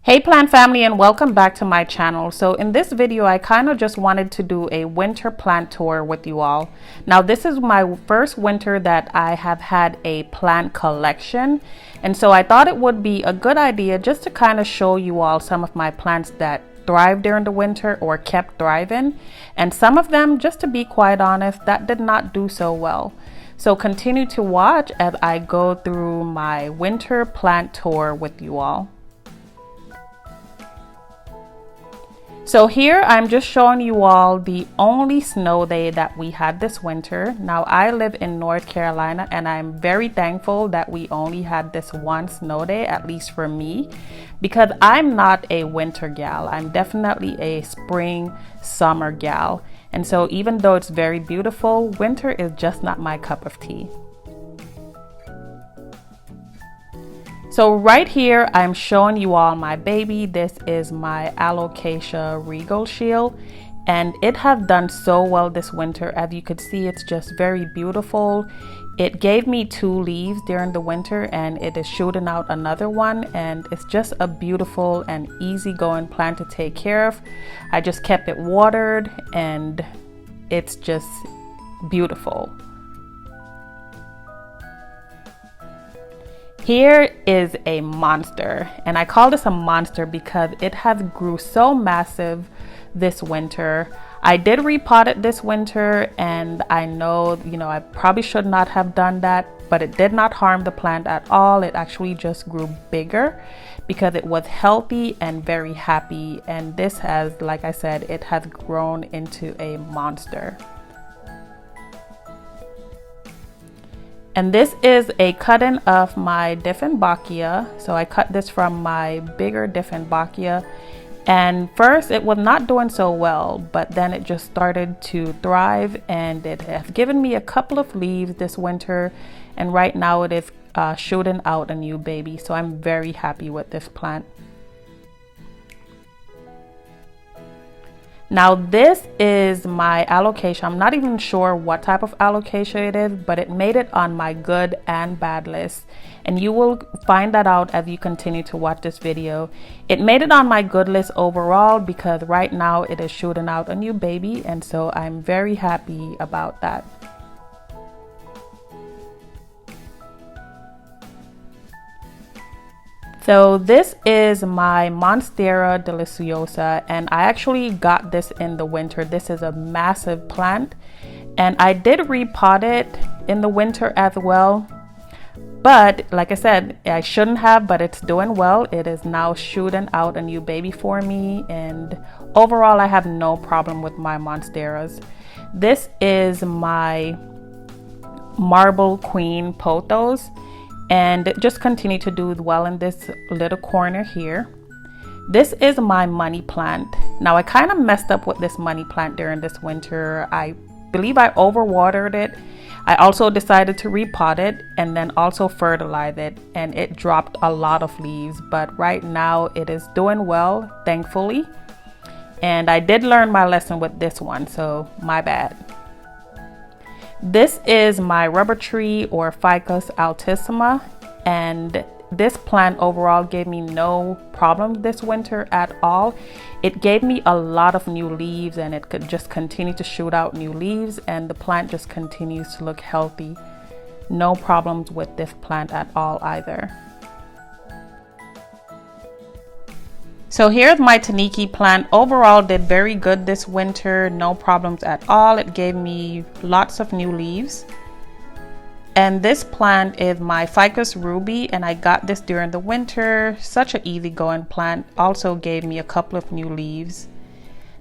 Hey plant family, and welcome back to my channel. So in this video I kind of just wanted to do a winter plant tour with you all. Now this is my first winter that I have had a plant collection, and so I thought it would be a good idea just to kind of show you all some of my plants that thrived during the winter or kept thriving, and some of them, just to be quite honest, that did not do so well. So continue to watch as I go through my winter plant tour with you all. So here I'm just showing you all the only snow day that we had this winter. Now I live in North Carolina and I'm very thankful that we only had this one snow day, at least for me, because I'm not a winter gal. I'm definitely a spring, summer gal. And so even though it's very beautiful, winter is just not my cup of tea. So right here, I'm showing you all my baby. This is my Alocasia regal shield, and it has done so well this winter. As you could see, it's just very beautiful. It gave me 2 leaves during the winter, and it is shooting out another one, and it's just a beautiful and easygoing plant to take care of. I just kept it watered, and it's just beautiful. Here is a monster, and I call this a monster because it has grew so massive this winter. I did repot it this winter, and I know, I probably should not have done that, but it did not harm the plant at all. It actually just grew bigger because it was healthy and very happy, and this has, like I said, it has grown into a monster. And this is a cut-in of my Dieffenbachia. So I cut this from my bigger Dieffenbachia. And first it was not doing so well, but then it just started to thrive, and it has given me a couple of leaves this winter. And right now it is shooting out a new baby. So I'm very happy with this plant. Now this is my alocasia. I'm not even sure what type of alocasia it is, but it made it on my good and bad list. And you will find that out as you continue to watch this video. It made it on my good list overall because right now it is shooting out a new baby, and so I'm very happy about that. So this is my Monstera deliciosa, and I actually got this in the winter. This is a massive plant, and I did repot it in the winter as well. But like I said, I shouldn't have, but it's doing well. It is now shooting out a new baby for me, and overall I have no problem with my Monsteras. This is my Marble Queen pothos, and just continue to do well in this little corner here. This is my money plant. Now I kind of messed up with this money plant during this winter. I believe I overwatered it. I also decided to repot it and then also fertilize it, and it dropped a lot of leaves, but right now it is doing well, thankfully. And I did learn my lesson with this one, so my bad. This is my rubber tree, or Ficus altissima, and this plant overall gave me no problem this winter at all. It gave me a lot of new leaves, and it could just continue to shoot out new leaves, and the plant just continues to look healthy. No problems with this plant at all either. So here's my Taniki plant. Overall did very good this winter, no problems at all. It gave me lots of new leaves. And this plant is my Ficus Ruby, and I got this during the winter. Such an easygoing plant. Also gave me a couple of new leaves.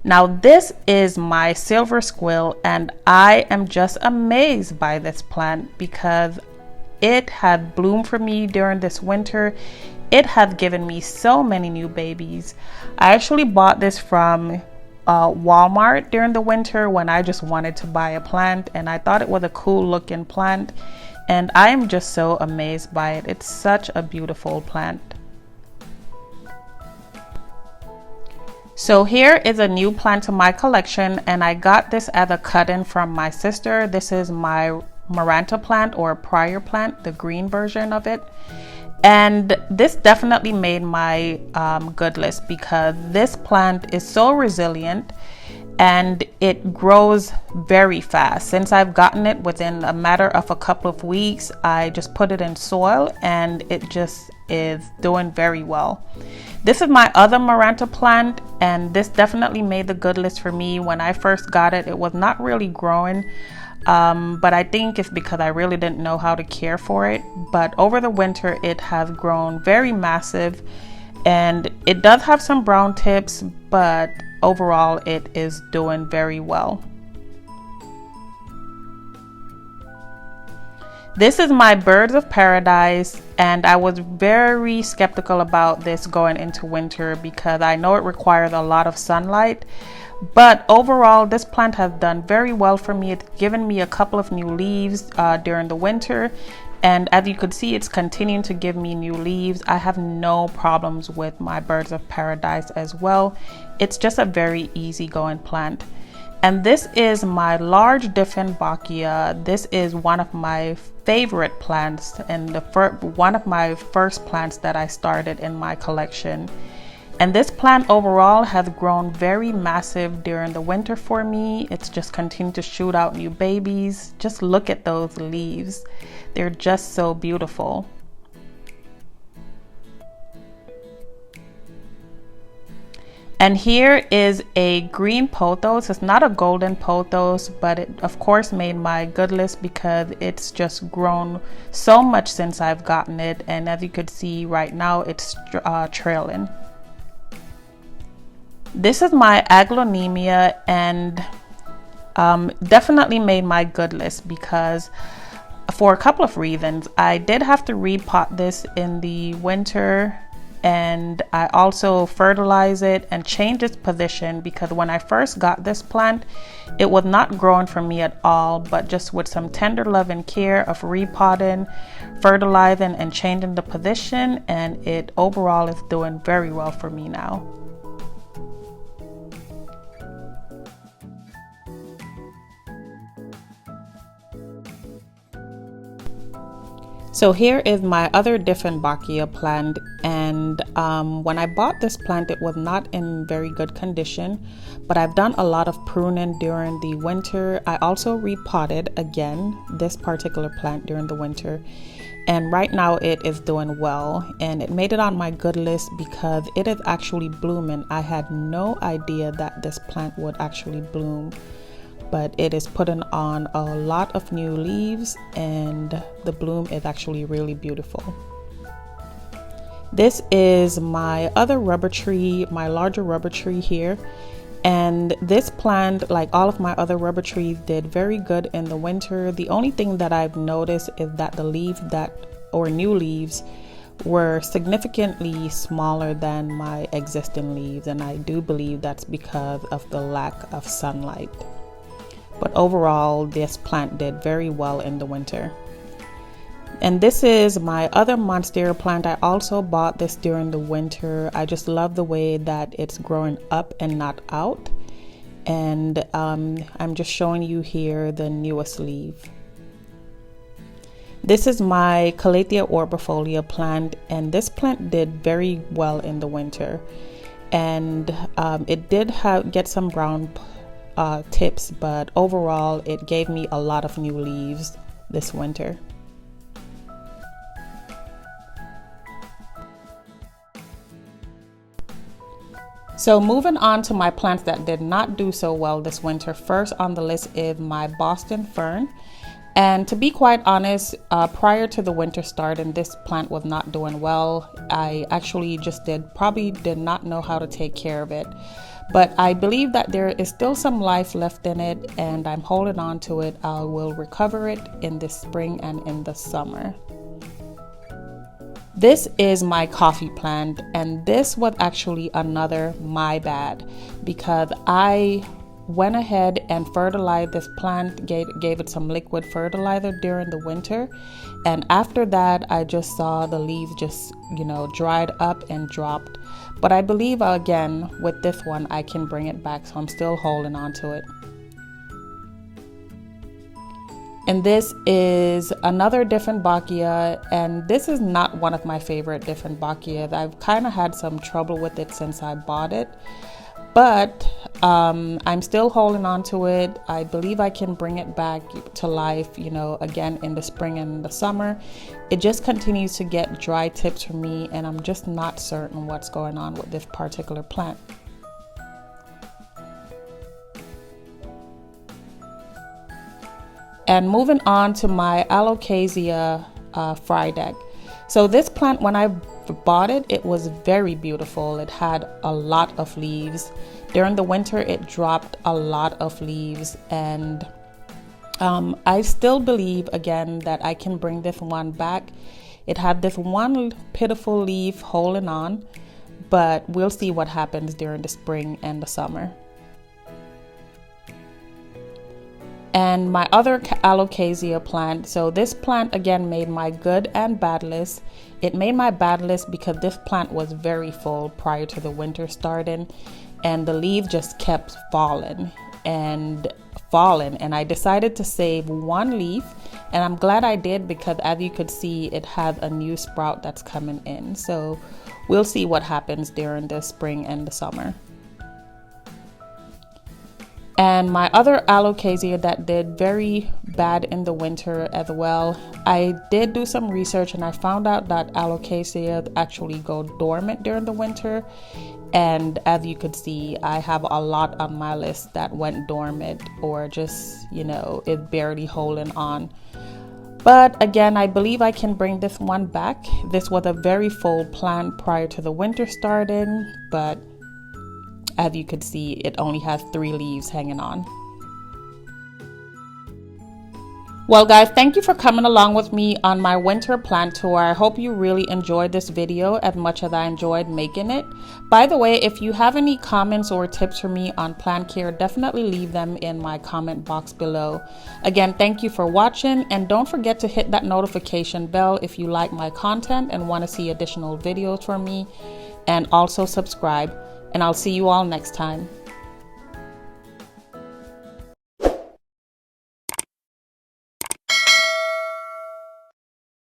Now this is my silver squill, and I am just amazed by this plant because it had bloomed for me during this winter. It has given me so many new babies. I actually bought this from Walmart during the winter when I just wanted to buy a plant, and I thought it was a cool looking plant, and I am just so amazed by it. It's such a beautiful plant. So here is a new plant to my collection, and I got this as a cut-in from my sister. This is my Maranta plant, or prior plant, the green version of it. And this definitely made my good list because this plant is so resilient and it grows very fast. Since I've gotten it within a matter of a couple of weeks, I just put it in soil and it just is doing very well. This is my other Maranta plant, and this definitely made the good list for me. When I first got it, it was not really growing, but I think it's because I really didn't know how to care for it. But over the winter, it has grown very massive, and it does have some brown tips, but overall it is doing very well. This is my birds of paradise, and I was very skeptical about this going into winter because I know it requires a lot of sunlight. But overall, this plant has done very well for me. It's given me a couple of new leaves during the winter. And as you could see, it's continuing to give me new leaves. I have no problems with my birds of paradise as well. It's just a very easygoing plant. And this is my large Dieffenbachia. This is one of my favorite plants and one of my first plants that I started in my collection. And this plant overall has grown very massive during the winter for me. It's just continued to shoot out new babies. Just look at those leaves. They're just so beautiful. And here is a green pothos. It's not a golden pothos, but it of course made my good list because it's just grown so much since I've gotten it. And as you could see right now, it's trailing. This is my aglaonemia, and definitely made my good list because for a couple of reasons. I did have to repot this in the winter, and I also fertilize it and change its position because when I first got this plant, it was not growing for me at all, but just with some tender love and care of repotting, fertilizing, and changing the position, and it overall is doing very well for me now. So here is my other Dieffenbachia plant, and when I bought this plant, it was not in very good condition, but I've done a lot of pruning during the winter. I also repotted again this particular plant during the winter, and right now it is doing well, and it made it on my good list because it is actually blooming. I had no idea that this plant would actually bloom, but it is putting on a lot of new leaves, and the bloom is actually really beautiful. This is my other rubber tree, my larger rubber tree here, and this plant, like all of my other rubber trees, did very good in the winter. The only thing that I've noticed is that the leaves new leaves were significantly smaller than my existing leaves, and I do believe that's because of the lack of sunlight. But overall, this plant did very well in the winter. And this is my other monstera plant. I also bought this during the winter. I just love the way that it's growing up and not out. And I'm just showing you here the newest leaf. This is my Calathea orbifolia plant, and this plant did very well in the winter. And it did get some brown tips, but overall it gave me a lot of new leaves this winter. So moving on to my plants that did not do so well this winter. First on the list is my Boston fern. And to be quite honest, prior to the winter starting, this plant was not doing well. I actually probably did not know how to take care of it. But I believe that there is still some life left in it, and I'm holding on to it. I will recover it in the spring and in the summer. This is my coffee plant, and this was actually another my bad because I went ahead and fertilized this plant, gave it some liquid fertilizer during the winter, and after that I just saw the leaves just dried up and dropped. But I believe again with this one I can bring it back, so I'm still holding on to it. And this is another Dieffenbachia, and this is not one of my favorite Dieffenbachia. I've kind of had some trouble with it since I bought it, but I'm still holding on to it. I believe I can bring it back to life, you know, again in the spring and the summer. It just continues to get dry tips for me, and I'm just not certain what's going on with this particular plant. And moving on to my Alocasia Frydek. So this plant, when I bought it, it was very beautiful. It had a lot of leaves. During the winter, it dropped a lot of leaves, and I still believe again that I can bring this one back. It had this one pitiful leaf holding on, but we'll see what happens during the spring and the summer. And my other Alocasia plant, so this plant again made my good and bad list. It made my bad list because this plant was very full prior to the winter starting, and the leaves just kept falling and I decided to save one leaf, and I'm glad I did because as you could see, it has a new sprout that's coming in. So we'll see what happens during the spring and the summer. And my other Alocasia that did very bad in the winter as well, I did do some research and I found out that Alocasia actually go dormant during the winter. And as you could see, I have a lot on my list that went dormant or just, you know, it barely holding on. But again, I believe I can bring this one back. This was a very full plant prior to the winter starting, but as you could see, it only has 3 leaves hanging on. Well guys, thank you for coming along with me on my winter plant tour. I hope you really enjoyed this video as much as I enjoyed making it. By the way, if you have any comments or tips for me on plant care, definitely leave them in my comment box below. Again, thank you for watching, and don't forget to hit that notification bell if you like my content and want to see additional videos from me, and also subscribe. And I'll see you all next time.